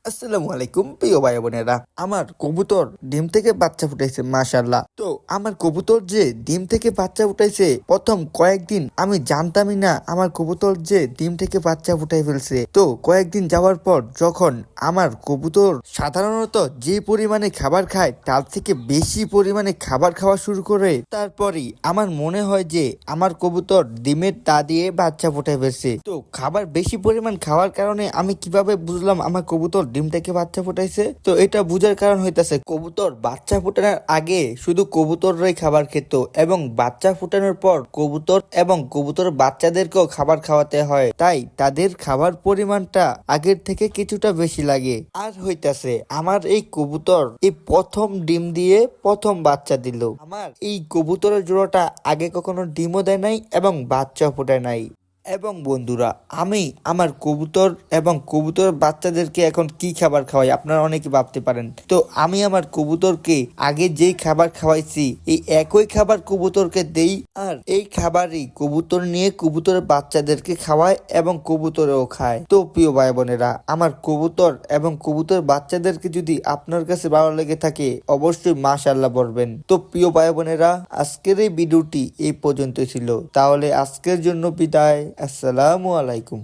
আসসালামু আলাইকুম প্রিয় ভাই বোনেরা। আমার কবুতর ডিম থেকে বাচ্চা ফুটাইছে মাশাআল্লাহ। তো আমার কবুতর যে ডিম থেকে বাচ্চা ফুটাইছে, প্রথম কয়েকদিন আমি জানতামই না আমার কবুতর যে ডিম থেকে বাচ্চা ফুটাই ফেলছে। তো কয়েকদিন যাওয়ার পর যখন আমার কবুতর সাধারণত যে পরিমাণে খাবার খায় তার থেকে বেশি পরিমাণে খাবার খাওয়া শুরু করে, তারপরেই আমার মনে হয় যে আমার কবুতর ডিমের তা দিয়ে বাচ্চা ফুটাই ফেলছে। তো খাবার বেশি পরিমাণ খাওয়ার কারণে আমি কিভাবে বুঝলাম আমার কবুতর ডিম থেকে বাচ্চা ফুটাইছে? তো এটা বুঝার কারণ হইতাছে, কবুতর বাচ্চা ফুটানোর আগে শুধু কবুতররাই খাবার খেত এবং বাচ্চা ফুটানোর পর কবুতর এবং কবুতর বাচ্চাদেরকেও খাবার খাওয়াতে হয়, তাই তাদের খাবার পরিমাণটা আগের থেকে কিছুটা বেশি লাগে। আর হইতাছে আমার এই কবুতর এই প্রথম ডিম দিয়ে প্রথম বাচ্চা দিল। আমার এই কবুতরের জোড়াটা আগে কখনো ডিমও দেয় নাই এবং বাচ্চাও ফোটায় নাই। এবং বন্ধুরা, আমি আমার কবুতর এবং কবুতর বাচ্চাদেরকে এখন কি খাবার খাওয়াই আপনারা অনেকে ভাবতে পারেন। তো আমি আমার কবুতরকে আগে যেই খাবার খাওয়াইছি এই একই খাবার কবুতরকে দেই, আর এই খাবারই কবুতর নিয়ে কবুতরের বাচ্চাদেরকে খাওয়ায় এবং কবুতরেও খায়। তো প্রিয় ভাই বোনেরা, আমার কবুতর এবং কবুতর বাচ্চাদেরকে যদি আপনার কাছে ভালো লেগে থাকে অবশ্যই মাশাআল্লাহ বলবেন। তো প্রিয় ভাই বোনেরা, আজকের এই ভিডিওটি এই পর্যন্ত ছিল। তাহলে আজকের জন্য বিদায়। আসসালামু আলাইকুম।